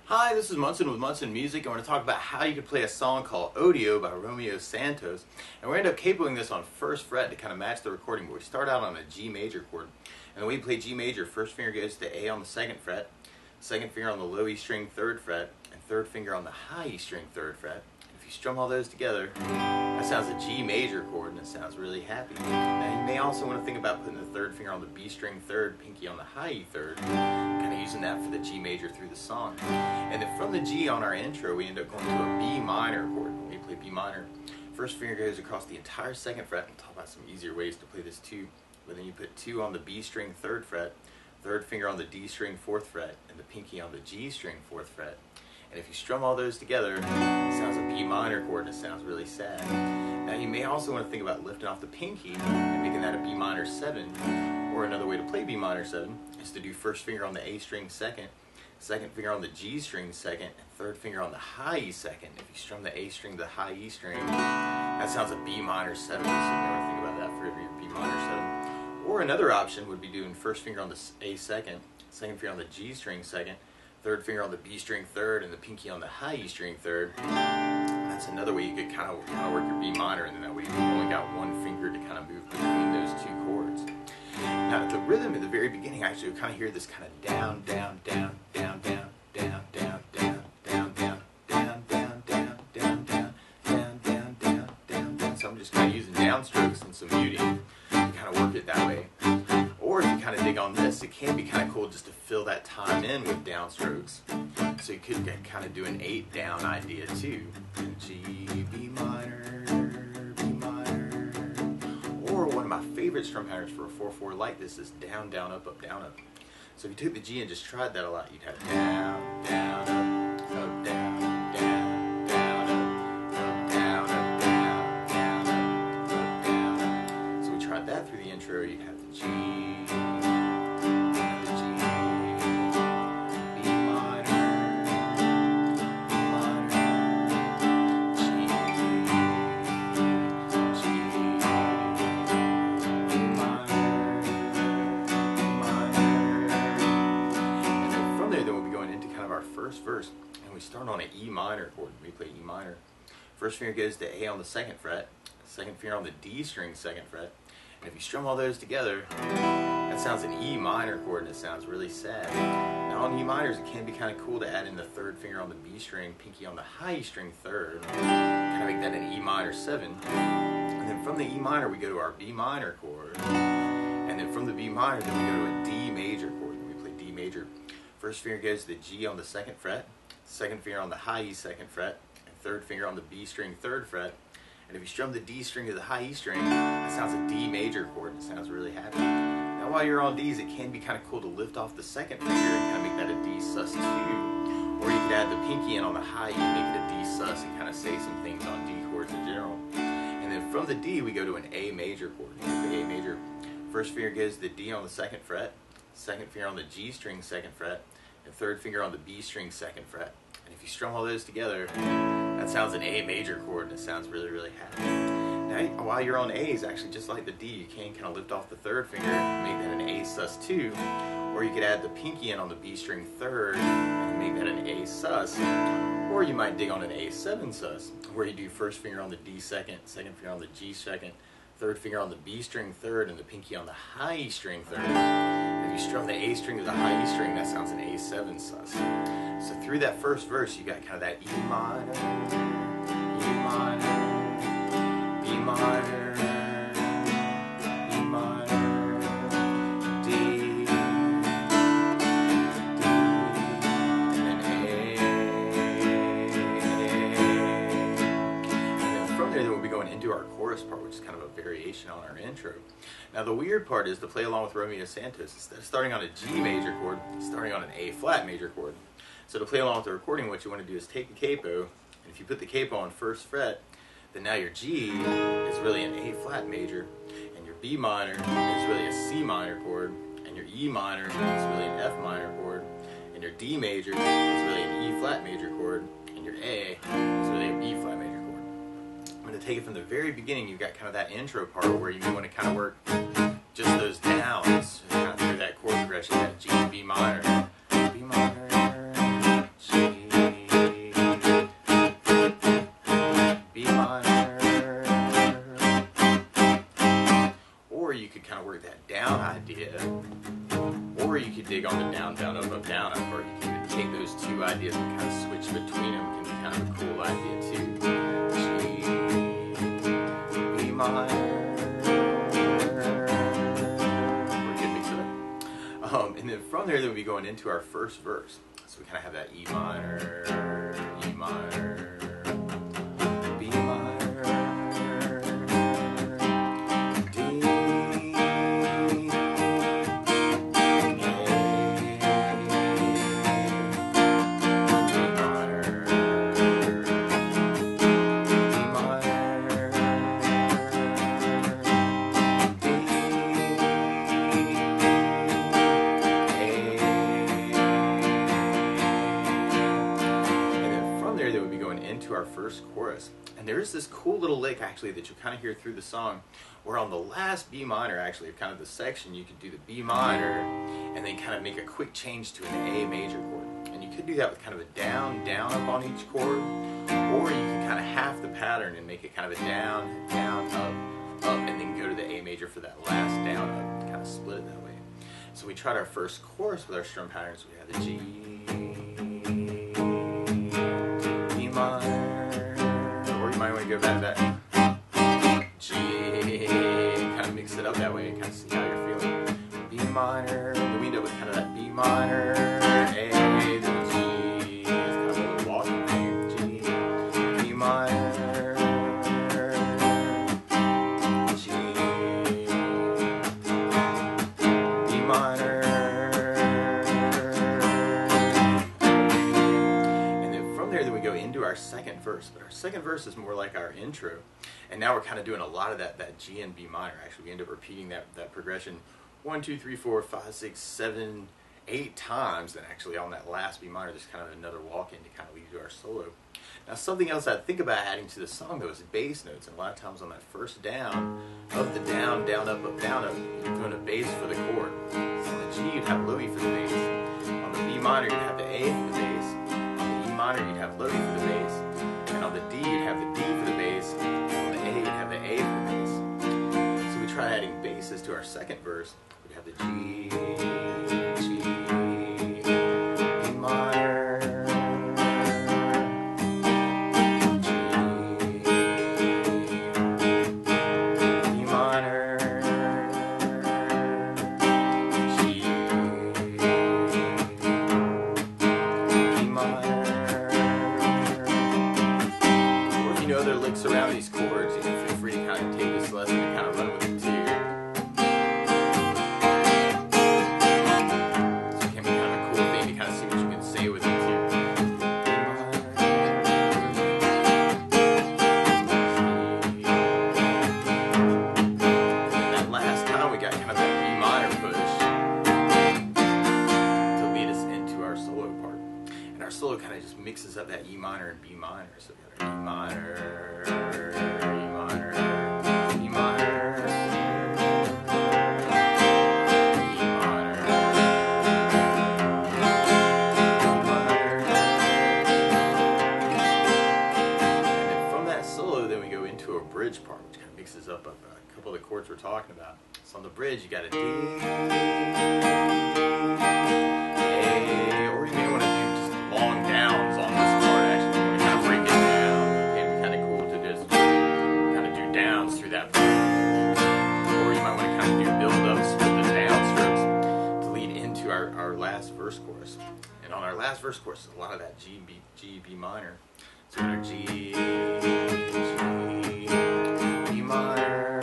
Hi, this is Munson with Munson Music. I want to talk about how you can play a song called Odio by Romeo Santos. And we're going to end up capoing this on first fret to kind of match the recording, but we start out on a G major chord. And the way you play G major, first finger goes to A on the second fret, second finger on the low E string third fret, and third finger on the high E string third fret. And if you strum all those together, that sounds a G major chord and it sounds really happy. Now you may also want to think about putting the third finger on the B string third, pinky on the high E third, kind of using that for the G major through the song. And then from the G on our intro, we end up going to a B minor chord. When we play B minor, first finger goes across the entire second fret. We'll talk about some easier ways to play this too. But then you put 2 on the B string third fret, third finger on the D string fourth fret, and the pinky on the G string fourth fret. And if you strum all those together, it sounds a B minor chord and it sounds really sad. Now you may also want to think about lifting off the pinky and making that a B minor 7. Or another way to play B minor 7 is to do first finger on the A string second, second finger on the G string second, and third finger on the high E second. If you strum the A string to the high E string, that sounds a B minor 7. So you never think about that for your B minor 7. Or another option would be doing first finger on the A second, second finger on the G string second, third finger on the B string third, and the pinky on the high E string third. That's another way you could kind of work your B minor, and then that way you've only got one finger to kind of move between those two chords. Now the rhythm at the very beginning, actually, you kind of hear this kind of down, down, down, down, down, down, down, down, down, down, down, down, down, down, down, down, down, down, down, down. So I'm just kind of using downstrokes and some muting to kind of work it that way. Or if you kind of dig on this, it can be kind of cool just to fill that time in with downstrokes. So you could kind of do an 8 down idea too. G, B minor, B minor. Or one of my favorite strum patterns for a 4/4 like this is down, down, up, up, down, up. So if you took the G and just tried that a lot, you'd have down, down, up, down, down, down, up, down, up, down, down, up, down, up. So we tried that through the intro, you'd have the G, first verse, and we start on an E minor chord. We play E minor. First finger goes to A on the second fret, second finger on the D string second fret, and if you strum all those together, that sounds an E minor chord and it sounds really sad. Now on E minors, it can be kind of cool to add in the third finger on the B string, pinky on the high E string third, kind of make that an E minor 7. And then from the E minor, we go to our B minor chord, and then from the B minor, then we go to a D major chord. We play D major. First finger goes to the G on the second fret, second finger on the high E second fret, and third finger on the B string third fret. And if you strum the D string to the high E string, that sounds a D major chord and it sounds really happy. Now while you're on Ds, it can be kind of cool to lift off the second finger and kind of make that a D sus2. Or you could add the pinky in on the high E and make it a D sus and kind of say some things on D chords in general. And then from the D, we go to an A major chord. The A major. First finger goes to the D on the second fret, second finger on the G string second fret, and third finger on the B string second fret. And if you strum all those together, that sounds an A major chord and it sounds really, really happy. Now while you're on A's, actually just like the D, you can kind of lift off the third finger and make that an A sus2, or you could add the pinky in on the B string third and make that an A sus, or you might dig on an A7 sus, where you do first finger on the D second, second finger on the G second, third finger on the B string third, and the pinky on the high E string third. And if you strum the A string to the high E string, that sounds an A7 sus. So through that first verse, you got kind of that E minor, E minor, B minor, E minor, D, and then A. And then from there, we'll be going into our chorus part, which is kind of a variation on our intro. Now the weird part is to play along with Romeo Santos, instead of starting on a G major chord, starting on an A flat major chord. So to play along with the recording, what you want to do is take the capo, and if you put the capo on first fret, then now your G is really an A flat major, and your B minor is really a C minor chord, and your E minor is really an F minor chord, and your D major is really an E flat major chord, and your A is really a B flat major chord. I'm going to take it from the very beginning. You've got kind of that intro part where you want to kind of work just those downs, kind of through that chord progression, that G, B minor, G, down, up, down, up, or you can even take those two ideas and kind of switch between them. Can be kind of a cool idea too. G, B minor. We're good, mix it up. And then from there, we'll be going into our first verse. So we kind of have that E minor, B minor, D, A, B minor, D minor, D, There would be going into our first chorus. And there is this cool little lick actually that you'll kind of hear through the song where on the last B minor actually, kind of the section, you could do the B minor and then kind of make a quick change to an A major chord. And you could do that with kind of a down, down, up on each chord, or you can kind of half the pattern and make it kind of a down, down, up, up, and then go to the A major for that last down, up, to kind of split it that way. So we tried our first chorus with our strum patterns. We had the G, minor, or you might want to go back to that G, kind of mix it up that way and kind of see how you're feeling. B minor, then we end up with kind of that B minor, A, then the G, it's kind of a little walking thing, G, B minor, G, B minor. Our second verse, but our second verse is more like our intro, and now we're kind of doing a lot of that G and B minor. Actually, we end up repeating that progression 1, 2, 3, 4, 5, 6, 7, 8 times, and actually on that last B minor there's kind of another walk in to kind of lead to our solo. Now something else I think about adding to the song though is bass notes, and a lot of times on that first down, of the down, down, up, down, up, you're doing a bass for the chord. So on the G you'd have low E for the bass, on the B minor you'd have the A for the bass, minor you'd have low E for the bass, and on the D you'd have the D for the bass, and on the A you'd have the A for the bass. So we try adding basses to our second verse. We'd have the G, B minor, G, B minor, G, B minor. Other licks around these chords, you can feel free to kind of take this lesson and kind of run with it too. So it can be kind of a cool thing to kind of see what you can say with it too. And then that last time we got kind of that B minor push to lead us into our solo part. And our solo kind of just mixes up that E minor and B minor. So we got our E minor, E minor, E minor, E minor, E minor. And then from that solo, then we go into a bridge part, which kind of mixes up a couple of the chords we're talking about. So on the bridge, you got a D, verse chorus. And on our last verse chorus, a lot of that G, B minor. So we got our G, B minor,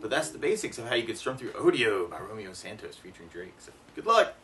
But that's the basics of how you could strum through Odio by Romeo Santos featuring Drake. So good luck!